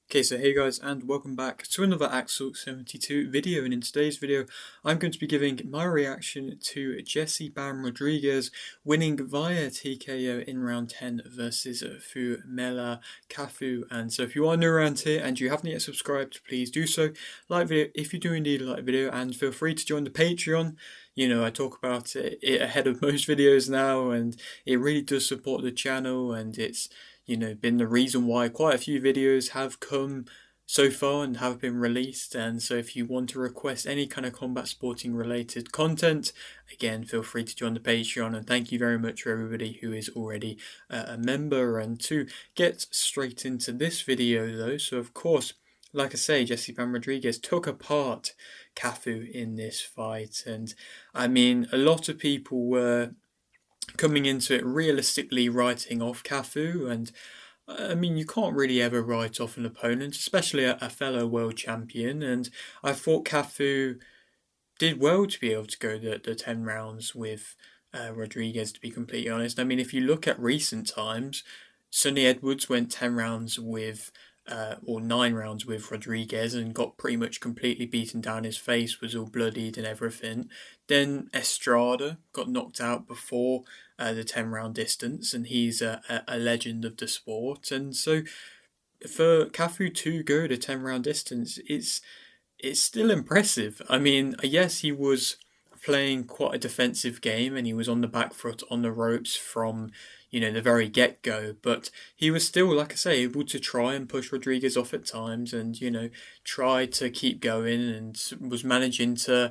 Okay, so hey guys, and welcome back to another Axel 72 video. And in today's video, I'm going to be giving my reaction to Jesse Bam Rodriguez winning via TKO in round 10 versus Phumelela Cafu. And so if you are new around here and you haven't yet subscribed, please do so. Like video if you do indeed like the video, and feel free to join the Patreon. You know, I talk about it ahead of most videos now, and it really does support the channel, and it's been the reason why quite a few videos have come so far and have been released. And so if you want to request any kind of combat sporting related content, again, feel free to join the Patreon. And thank you very much for everybody who is already a member. And to get straight into this video though, so of course, like I say, Jesse Bam Rodriguez took apart Cafu in this fight. And I mean, a lot of people were coming into it realistically writing off Cafu, and I mean, you can't really ever write off an opponent, especially a fellow world champion. And I thought Cafu did well to be able to go the 10 rounds with Rodriguez, to be completely honest. I mean, if you look at recent times, Sonny Edwards went 10 rounds with or 9 rounds with Rodriguez and got pretty much completely beaten down. His face was all bloodied and everything. Then Estrada got knocked out before the 10 round distance, and he's a legend of the sport. And so for Cafu to go the 10 round distance, it's still impressive. I mean, yes, he was playing quite a defensive game and he was on the back foot on the ropes from the very get-go, but he was still, like I say, able to try and push Rodriguez off at times, and try to keep going, and was managing to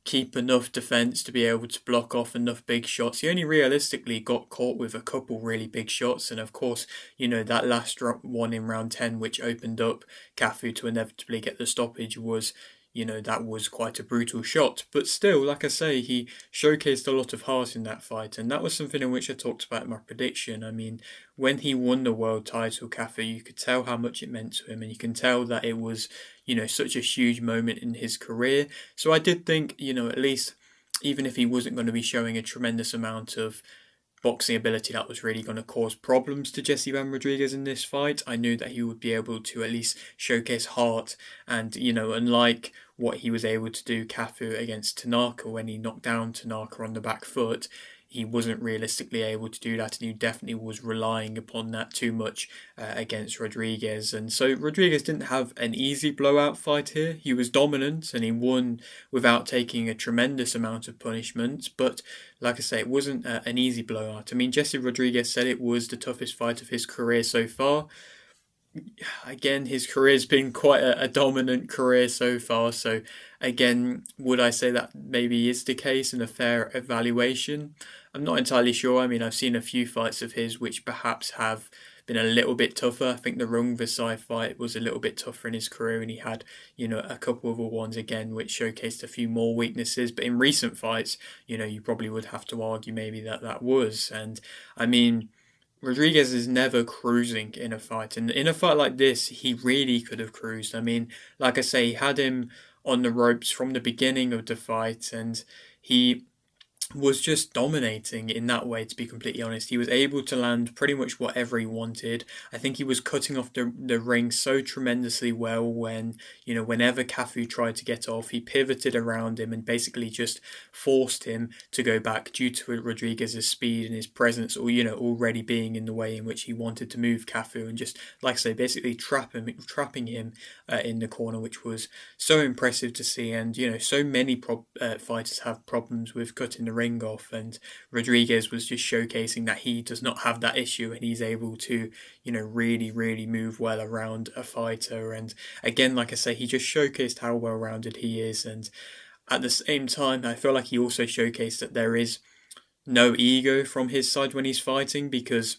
keep enough defense to be able to block off enough big shots. He only realistically got caught with a couple really big shots, and of course, that last one in round 10, which opened up Cafu to inevitably get the stoppage, was that was quite a brutal shot. But still, like I say, he showcased a lot of heart in that fight, and that was something in which I talked about in my prediction. I mean, when he won the world title, Cafu, you could tell how much it meant to him, and you can tell that it was, such a huge moment in his career. So I did think, at least, even if he wasn't going to be showing a tremendous amount of boxing ability that was really going to cause problems to Jesse Van Rodriguez in this fight, I knew that he would be able to at least showcase heart. And unlike what he was able to do Cafu against Tanaka when he knocked down Tanaka on the back foot, he wasn't realistically able to do that, and he definitely was relying upon that too much against Rodriguez. And so Rodriguez didn't have an easy blowout fight here. He was dominant and he won without taking a tremendous amount of punishment, but like I say, it wasn't an easy blowout. I mean, Jesse Rodriguez said it was the toughest fight of his career so far. Again, his career's been quite a dominant career so far, so again, would I say that maybe is the case and a fair evaluation? I'm not entirely sure. I mean, I've seen a few fights of his which perhaps have been a little bit tougher. I think the Rung Versailles fight was a little bit tougher in his career, and he had, a couple of other ones again which showcased a few more weaknesses. But in recent fights, you probably would have to argue maybe that was. And I mean, Rodriguez is never cruising in a fight, and in a fight like this, he really could have cruised. I mean, like I say, he had him on the ropes from the beginning of the fight, and he was just dominating in that way, to be completely honest. He was able to land pretty much whatever he wanted. I think he was cutting off the ring so tremendously well when, whenever Cafu tried to get off, he pivoted around him and basically just forced him to go back due to Rodriguez's speed and his presence, or, already being in the way in which he wanted to move Cafu, and just, like I say, basically trapping him in the corner, which was so impressive to see. And, so many fighters have problems with cutting the ring off, and Rodriguez was just showcasing that he does not have that issue, and he's able to really move well around a fighter. And again, like I say, he just showcased how well rounded he is, and at the same time I feel like he also showcased that there is no ego from his side when he's fighting, because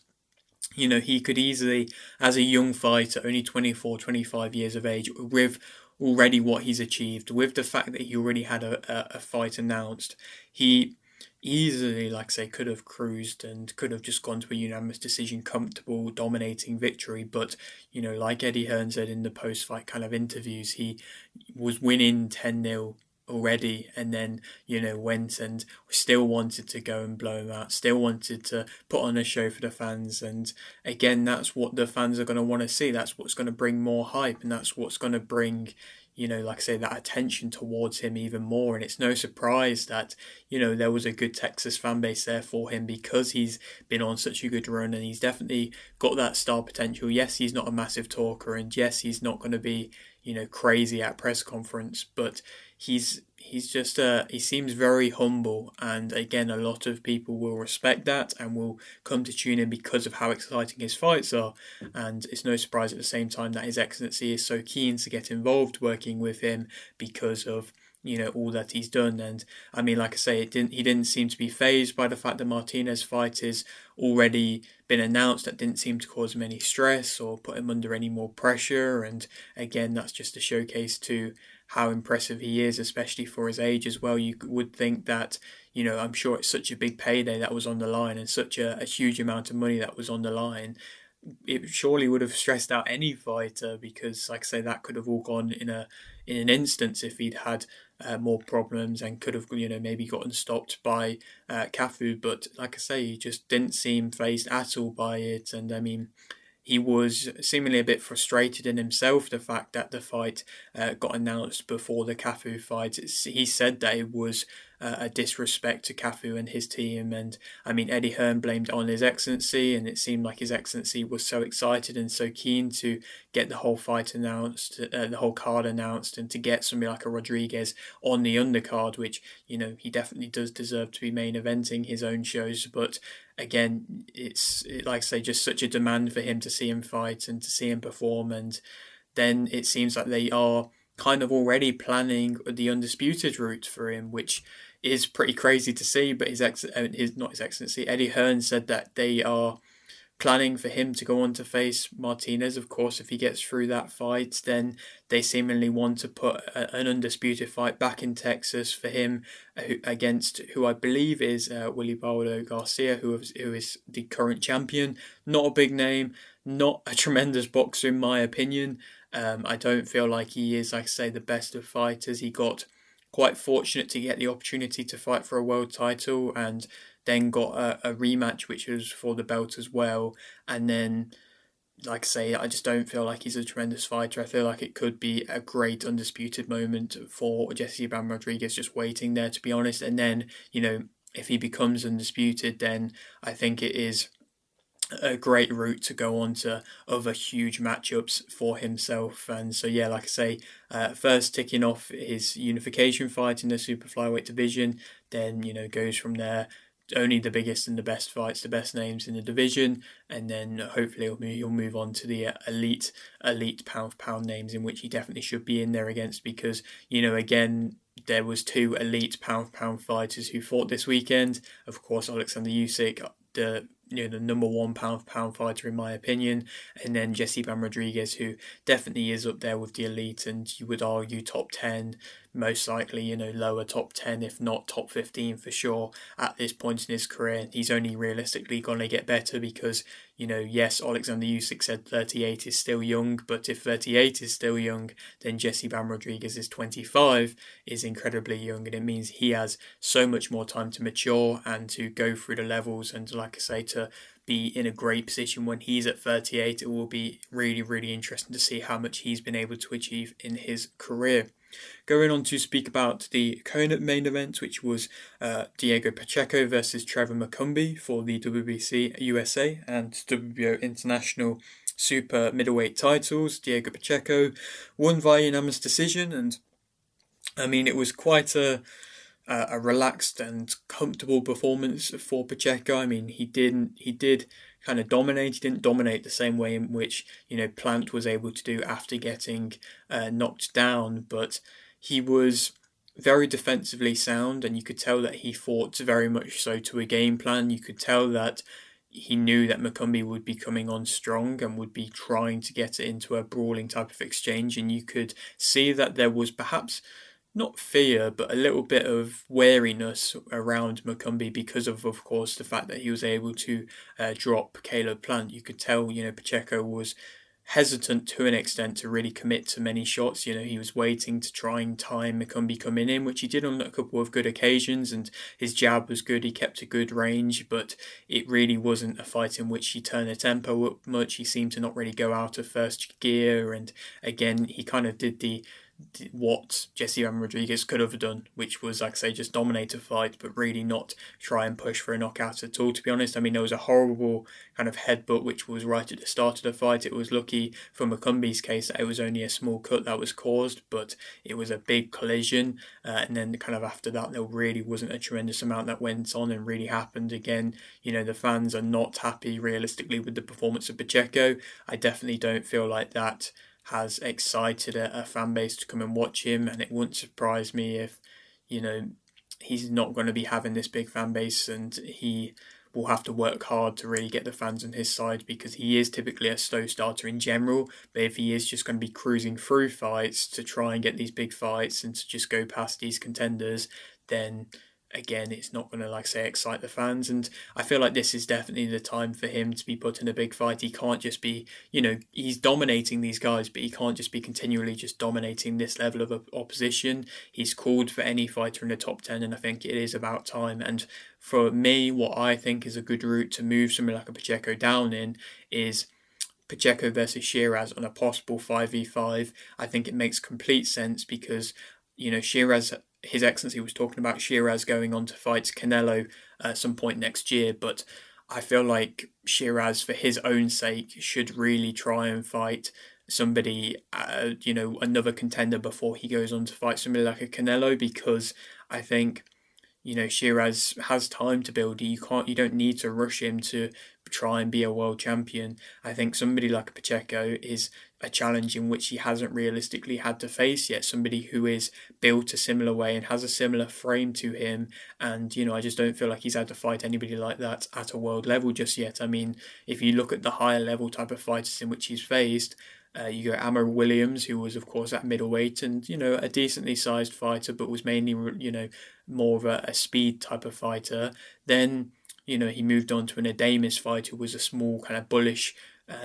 he could easily, as a young fighter, only 24, 25 years of age, with already what he's achieved, with the fact that he already had a fight announced, he easily, like I say, could have cruised and could have just gone to a unanimous decision, comfortable, dominating victory. But, like Eddie Hearn said in the post-fight kind of interviews, he was winning 10-0 already, and then went and still wanted to go and blow him out, still wanted to put on a show for the fans. And again, that's what the fans are going to want to see. That's what's going to bring more hype, and that's what's going to bring, like I say, that attention towards him even more. And it's no surprise that there was a good Texas fan base there for him, because he's been on such a good run, and he's definitely got that star potential. Yes, he's not a massive talker, and yes, he's not going to be crazy at press conference, but he's just he seems very humble, and again, a lot of people will respect that and will come to tune in because of how exciting his fights are. And it's no surprise at the same time that His Excellency is so keen to get involved working with him, because of all that he's done. And I mean, like I say, he didn't seem to be phased by the fact that Martinez fight is already been announced. That didn't seem to cause him any stress or put him under any more pressure. And again, that's just a showcase to how impressive he is, especially for his age as well. You would think that, I'm sure it's such a big payday that was on the line, and such a huge amount of money that was on the line. It surely would have stressed out any fighter, because, like I say, that could have all gone in an instance if he'd had more problems, and could have maybe gotten stopped by Cafu. But like I say, he just didn't seem phased at all by it. And I mean, he was seemingly a bit frustrated in himself, the fact that the fight got announced before the Cafu fight. He said that it was a disrespect to Cafu and his team. And I mean, Eddie Hearn blamed it on His Excellency, and it seemed like His Excellency was so excited and so keen to get the whole fight announced, the whole card announced, and to get somebody like a Rodriguez on the undercard, which, he definitely does deserve to be main eventing his own shows. But again, it's like I say, just such a demand for him to see him fight and to see him perform. And then it seems like they are kind of already planning the Undisputed route for him, which is pretty crazy to see. But not His Excellency, Eddie Hearn said that they are planning for him to go on to face Martinez. Of course, if he gets through that fight, then they seemingly want to put an Undisputed fight back in Texas for him, against who I believe is Willibaldo Garcia, who is the current champion. Not a big name, not a tremendous boxer in my opinion. I don't feel like he is, like I say, the best of fighters. He got quite fortunate to get the opportunity to fight for a world title, and then got a rematch which was for the belt as well. And then, like I say, I just don't feel like he's a tremendous fighter. I feel like it could be a great Undisputed moment for Jesse Bam Rodriguez, just waiting there, to be honest. And then, if he becomes Undisputed, then I think it is a great route to go on to other huge matchups for himself. And so, yeah, like I say, first ticking off his unification fight in the super flyweight division, then, goes from there. Only the biggest and the best fights, the best names in the division, and then hopefully he'll move on to the elite pound for pound names, in which he definitely should be in there against, because again, there was two elite pound for pound fighters who fought this weekend. Of course, Alexander Usyk, the number one pound for pound fighter in my opinion, and then Jesse Bam Rodriguez, who definitely is up there with the elite, and you would argue top 10, most likely lower top 10 if not top 15 for sure at this point in his career. He's only realistically going to get better, because yes, Alexander Usyk said 38 is still young, but if 38 is still young, then Jesse Bam Rodriguez is 25 is incredibly young, and it means he has so much more time to mature and to go through the levels. And like I say, to be in a great position when he's at 38, it will be really, really interesting to see how much he's been able to achieve in his career. Going on to speak about the co-main main event, which was Diego Pacheco versus Trevor McCumby for the WBC USA and WBO International Super Middleweight titles. Diego Pacheco won via unanimous decision, and I mean, it was quite a relaxed and comfortable performance for Pacheco. I mean, he did kind of dominate. He didn't dominate the same way in which Plant was able to do after getting knocked down, but he was very defensively sound, and you could tell that he fought very much so to a game plan. You could tell that he knew that McCumby would be coming on strong and would be trying to get it into a brawling type of exchange, and you could see that there was perhaps not fear, but a little bit of wariness around McCumby because of course, the fact that he was able to drop Caleb Plant. You could tell, Pacheco was hesitant to an extent to really commit to many shots. You know, he was waiting to try and time McCumby coming in, which he did on a couple of good occasions, and his jab was good. He kept a good range, but it really wasn't a fight in which he turned the tempo up much. He seemed to not really go out of first gear, and again, he kind of did what Jesse Rodriguez could have done, which was, like I say, just dominate a fight, but really not try and push for a knockout at all, to be honest. I mean, there was a horrible kind of headbutt, which was right at the start of the fight. It was lucky for McCumby's case that it was only a small cut that was caused, but it was a big collision. And then kind of after that, there really wasn't a tremendous amount that went on and really happened. Again, you know, the fans are not happy realistically with the performance of Pacheco. I definitely don't feel like that has excited a fan base to come and watch him, and it wouldn't surprise me if, you know, he's not going to be having this big fan base, and he will have to work hard to really get the fans on his side, because he is typically a slow starter in general. But if he is just going to be cruising through fights to try and get these big fights and to just go past these contenders, then again, it's not going to, like say, excite the fans. And I feel like this is definitely the time for him to be put in a big fight. He can't just be, you know, he's dominating these guys, but he can't just be continually just dominating this level of opposition. He's called for any fighter in the top 10, and I think it is about time. And for me, what I think is a good route to move somebody like a Pacheco down in is Pacheco versus Sheeraz on a possible 5v5. I think it makes complete sense because, you know, Sheeraz, His Excellency was talking about Sheeraz going on to fight Canelo at some point next year, but I feel like Sheeraz, for his own sake, should really try and fight somebody, you know, another contender before he goes on to fight somebody like a Canelo, because I think, you know, Sheeraz has time to build. You don't need to rush him to try and be a world champion. I think somebody like Pacheco is a challenge in which he hasn't realistically had to face yet. Somebody who is built a similar way and has a similar frame to him. And, you know, I just don't feel like he's had to fight anybody like that at a world level just yet. I mean, if you look at the higher level type of fighters in which he's faced, you go Amber Williams, who was, of course, at middleweight and, you know, a decently sized fighter, but was mainly, you know, more of a speed type of fighter. Then, you know, he moved on to an Adamis fight, who was a small kind of bullish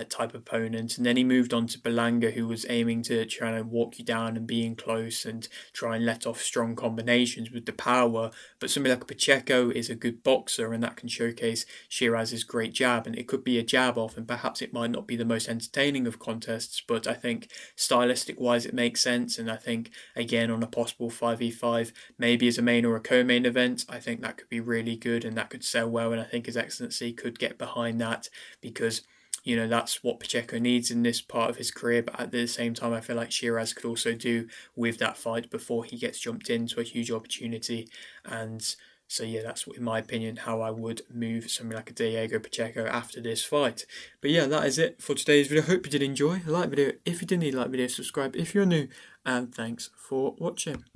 type opponent, and then he moved on to Belanga, who was aiming to try and walk you down and being close and try and let off strong combinations with the power. But somebody like Pacheco is a good boxer, and that can showcase Sheeraz's great jab, and it could be a jab off, and perhaps it might not be the most entertaining of contests, but I think stylistic wise it makes sense. And I think, again, on a possible 5v5, maybe as a main or a co-main event, I think that could be really good and that could sell well, and I think His Excellency could get behind that, because, you know, that's what Pacheco needs in this part of his career. But at the same time, I feel like Sheeraz could also do with that fight before he gets jumped into a huge opportunity. And so, yeah, that's, in my opinion, how I would move something like a Diego Pacheco after this fight. But yeah, that is it for today's video. Hope you did enjoy. Like the video if you did. Like the video, subscribe if you're new, and thanks for watching.